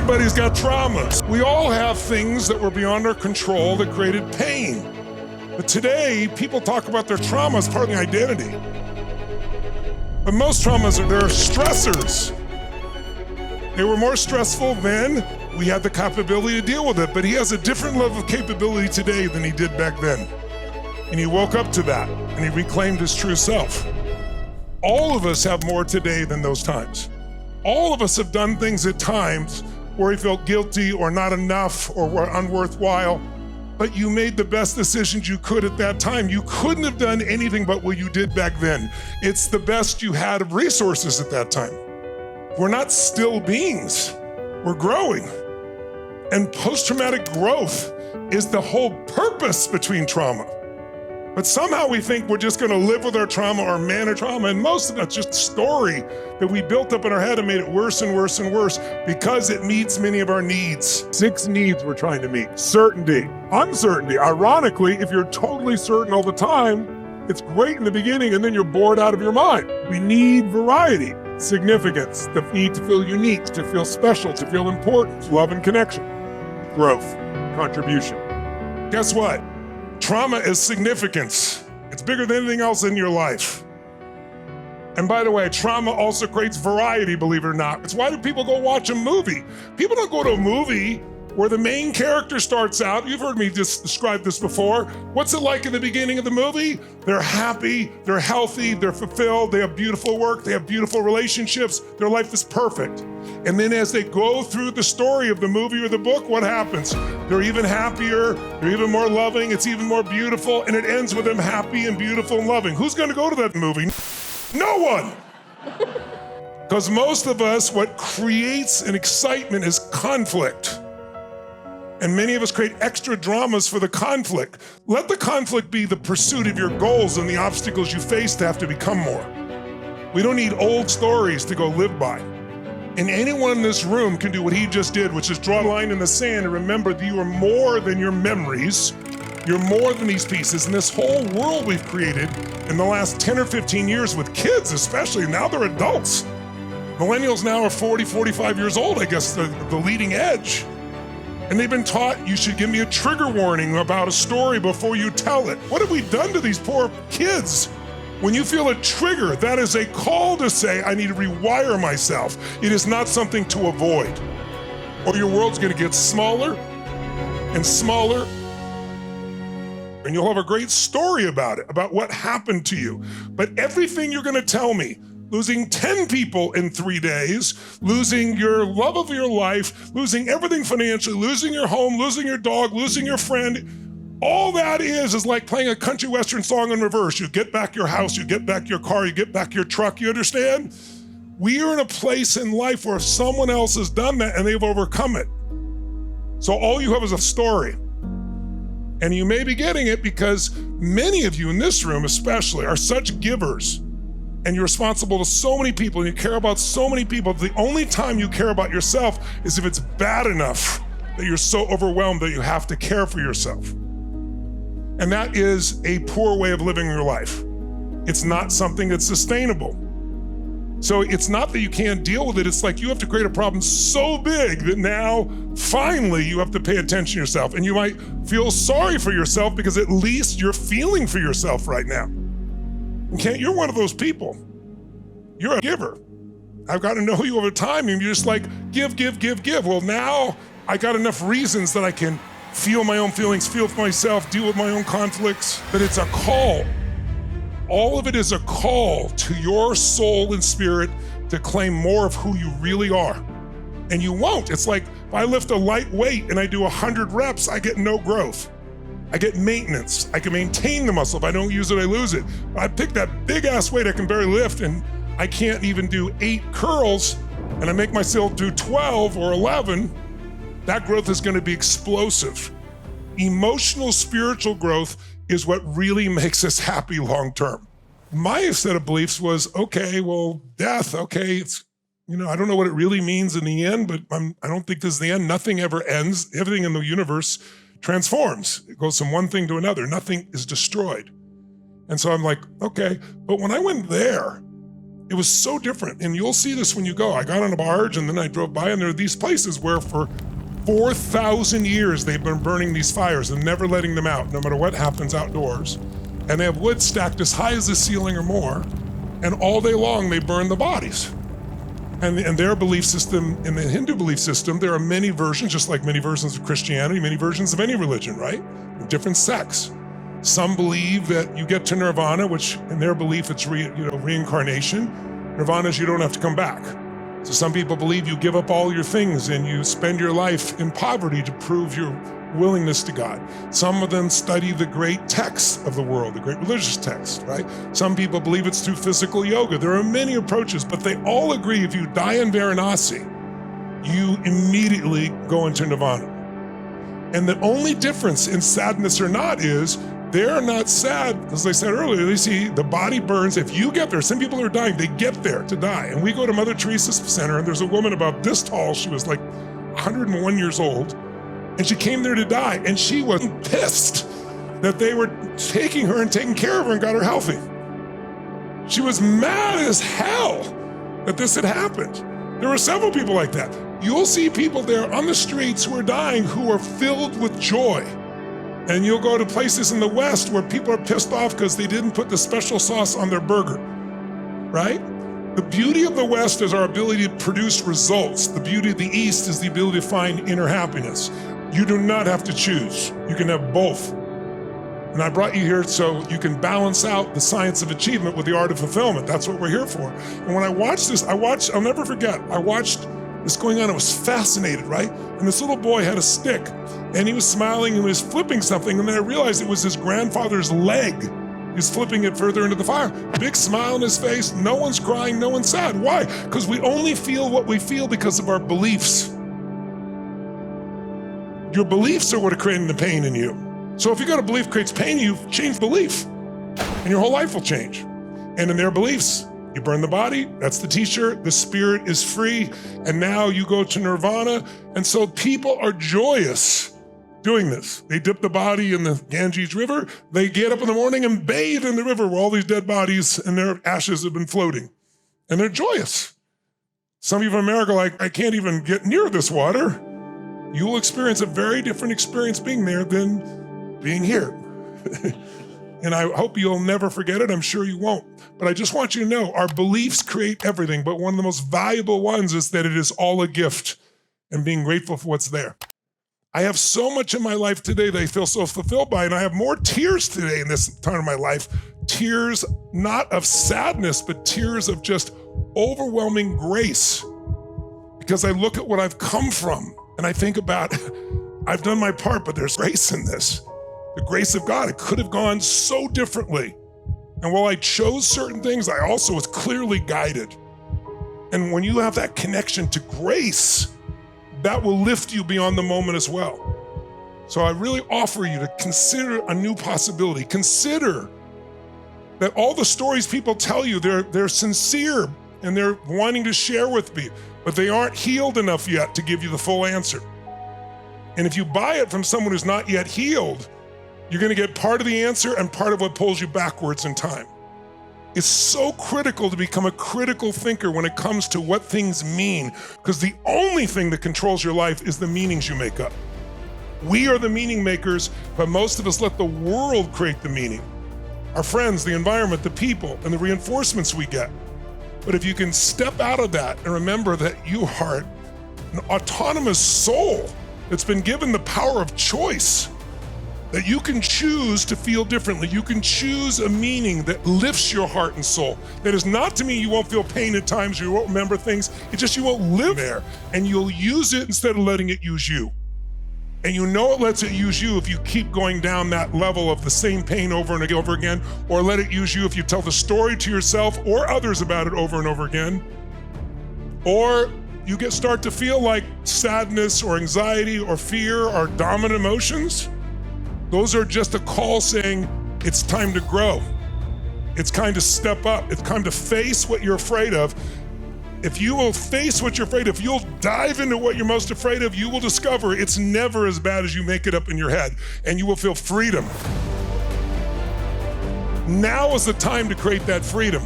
Everybody's got traumas. We all have things that were beyond our control that created pain. But today, people talk about their trauma as part of the identity. But most traumas they're stressors. They were more stressful then. We had the capability to deal with it, but he has a different level of capability today than he did back then. And he woke up to that, and he reclaimed his true self. All of us have more today than those times. All of us have done things at times where we felt guilty or not enough or were unworthwhile, but you made the best decisions you could at that time. You couldn't have done anything but what you did back then. It's the best you had of resources at that time. We're not still beings, we're growing. And post-traumatic growth is the whole purpose between trauma. But somehow we think we're just gonna live with our trauma or manage trauma, and most of it's just a story that we built up in our head and made it worse and worse and worse because it meets many of our needs. 6 needs we're trying to meet. Certainty, uncertainty. Ironically, if you're totally certain all the time, it's great in the beginning and then you're bored out of your mind. We need variety, significance, the need to feel unique, to feel special, to feel important, love and connection, growth, contribution. Guess what? Trauma is significance. It's bigger than anything else in your life. And by the way, trauma also creates variety, believe it or not. It's why do people go watch a movie? People don't go to a movie where the main character starts out. You've heard me just describe this before. What's it like in the beginning of the movie? They're happy, they're healthy, they're fulfilled, they have beautiful work, they have beautiful relationships, their life is perfect. And then as they go through the story of the movie or the book, what happens? They're even happier, they're even more loving, it's even more beautiful, and it ends with them happy and beautiful and loving. Who's gonna go to that movie? No one! Because most of us, what creates an excitement is conflict. And many of us create extra dramas for the conflict. Let the conflict be the pursuit of your goals and the obstacles you face to have to become more. We don't need old stories to go live by. And anyone in this room can do what he just did, which is draw a line in the sand and remember that you are more than your memories. You're more than these pieces. And this whole world we've created in the last 10 or 15 years with kids especially, now they're adults. Millennials now are 40, 45 years old, I guess, the leading edge. And they've been taught you should give me a trigger warning about a story before you tell it. What have we done to these poor kids? When you feel a trigger, that is a call to say, I need to rewire myself. It is not something to avoid. Or your world's gonna get smaller and smaller, and you'll have a great story about it, about what happened to you. But everything you're gonna tell me, losing 10 people in 3 days, losing your love of your life, losing everything financially, losing your home, losing your dog, losing your friend, all that is like playing a country western song in reverse. You get back your house, you get back your car, you get back your truck, you understand? We are in a place in life where someone else has done that and they've overcome it. So all you have is a story. And you may be getting it because many of you in this room especially are such givers. And you're responsible to so many people and you care about so many people. The only time you care about yourself is if it's bad enough that you're so overwhelmed that you have to care for yourself. And that is a poor way of living your life. It's not something that's sustainable. So it's not that you can't deal with it, it's like you have to create a problem so big that now finally you have to pay attention to yourself. And you might feel sorry for yourself because at least you're feeling for yourself right now. Okay, you're one of those people. You're a giver. I've got to know you over time and you're just like, give. Well, now I got enough reasons that I can feel my own feelings, feel for myself, deal with my own conflicts, but it's a call. All of it is a call to your soul and spirit to claim more of who you really are. And you won't. It's like if I lift a light weight and I do 100 reps, I get no growth. I get maintenance. I can maintain the muscle. If I don't use it, I lose it. I pick that big ass weight I can barely lift and I can't even do 8 curls and I make myself do 12 or 11, that growth is gonna be explosive. Emotional, spiritual growth is what really makes us happy long-term. My set of beliefs was, okay, well, death, okay, it's, I don't know what it really means in the end, but I don't think this is the end. Nothing ever ends. Everything in the universe transforms. It goes from one thing to another. Nothing is destroyed. And so I'm like, okay. But when I went there, It was so different. And you'll see this when you go. I got on a barge and then I drove by, and there are these places where for 4,000 years they've been burning these fires and never letting them out, no matter what happens outdoors. And they have wood stacked as high as the ceiling or more, and all day long they burn the bodies. And their belief system, in the Hindu belief system, there are many versions, just like many versions of Christianity, many versions of any religion, right? Different sects. Some believe that you get to nirvana, which in their belief it's reincarnation. Nirvana is you don't have to come back. So some people believe you give up all your things and you spend your life in poverty to prove your willingness to God. Some of them study the great texts of the world, the great religious texts, right? Some people believe it's through physical yoga. There are many approaches, but they all agree if you die in Varanasi, you immediately go into nirvana. And the only difference in sadness or not is they're not sad, as I said earlier, they see the body burns. If you get there, some people are dying, they get there to die. And we go to Mother Teresa's center, and there's a woman about this tall, she was like 101 years old, and she came there to die, and she was pissed that they were taking her and taking care of her and got her healthy. She was mad as hell that this had happened. There were several people like that. You'll see people there on the streets who are dying who are filled with joy. And you'll go to places in the West where people are pissed off because they didn't put the special sauce on their burger, right? The beauty of the West is our ability to produce results. The beauty of the East is the ability to find inner happiness. You do not have to choose. You can have both. And I brought you here so you can balance out the science of achievement with the art of fulfillment. That's what we're here for. And when I watched this, I'll never forget, I watched this going on. I was fascinated, right? And this little boy had a stick and he was smiling and he was flipping something. And then I realized it was his grandfather's leg. He's flipping it further into the fire. Big smile on his face. No one's crying, no one's sad. Why? Because we only feel what we feel because of our beliefs. Your beliefs are what are creating the pain in you. So if you got a belief creates pain, you've changed belief and your whole life will change. And in their beliefs, you burn the body, that's the t-shirt, the spirit is free, and now you go to nirvana. And so people are joyous doing this. They dip the body in the Ganges River, they get up in the morning and bathe in the river where all these dead bodies and their ashes have been floating. And they're joyous. Some of you in America are like, I can't even get near this water. You will experience a very different experience being there than being here. And I hope you'll never forget it. I'm sure you won't. But I just want you to know our beliefs create everything. But one of the most valuable ones is that it is all a gift and being grateful for what's there. I have so much in my life today that I feel so fulfilled by, and I have more tears today in this time of my life. Tears not of sadness, but tears of just overwhelming grace. Because I look at what I've come from and I think about, I've done my part, but there's grace in this. The grace of God, it could have gone so differently. And while I chose certain things, I also was clearly guided. And when you have that connection to grace, that will lift you beyond the moment as well. So I really offer you to consider a new possibility. Consider that all the stories people tell you, they're sincere and they're wanting to share with me, but they aren't healed enough yet to give you the full answer. And if you buy it from someone who's not yet healed, you're gonna get part of the answer and part of what pulls you backwards in time. It's so critical to become a critical thinker when it comes to what things mean, because the only thing that controls your life is the meanings you make up. We are the meaning makers, but most of us let the world create the meaning. Our friends, the environment, the people, and the reinforcements we get. But if you can step out of that and remember that you are an autonomous soul that's been given the power of choice, that you can choose to feel differently. You can choose a meaning that lifts your heart and soul. That is not to mean you won't feel pain at times, you won't remember things. It's just you won't live there, and you'll use it instead of letting it use you. And you know it lets it use you if you keep going down that level of the same pain over and over again, or let it use you if you tell the story to yourself or others about it over and over again. Or you start to feel like sadness or anxiety or fear are dominant emotions. Those are just a call saying it's time to grow. It's time to step up. It's time to face what you're afraid of. If you will face what you're afraid of, if you'll dive into what you're most afraid of, you will discover it's never as bad as you make it up in your head, and you will feel freedom. Now is the time to create that freedom.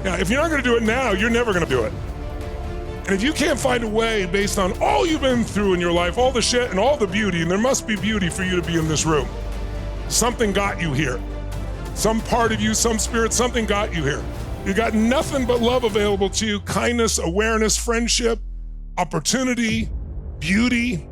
Now, if you're not gonna do it now, you're never gonna do it. And if you can't find a way based on all you've been through in your life, all the shit and all the beauty, and there must be beauty for you to be in this room. Something got you here. Some part of you, some spirit, something got you here. You got nothing but love available to you, kindness, awareness, friendship, opportunity, beauty.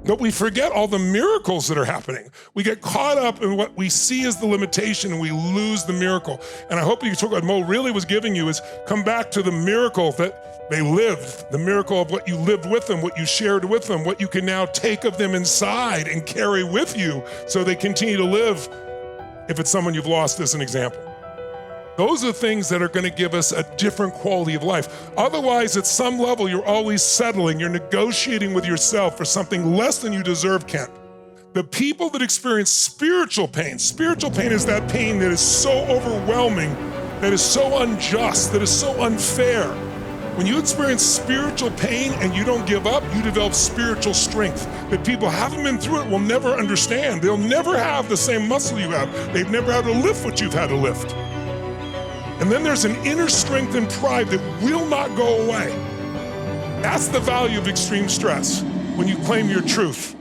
But we forget all the miracles that are happening. We get caught up in what we see as the limitation and we lose the miracle. And I hope you took what Mo really was giving you is come back to the miracle that they lived, the miracle of what you lived with them, what you shared with them, what you can now take of them inside and carry with you so they continue to live if it's someone you've lost as an example. Those are things that are going to give us a different quality of life. Otherwise, at some level, you're always settling. You're negotiating with yourself for something less than you deserve, Kent. The people that experience spiritual pain is that pain that is so overwhelming, that is so unjust, that is so unfair. When you experience spiritual pain and you don't give up, you develop spiritual strength that people who haven't been through it will never understand. They'll never have the same muscle you have. They've never had to lift what you've had to lift. And then there's an inner strength and pride that will not go away. That's the value of extreme stress when you claim your truth.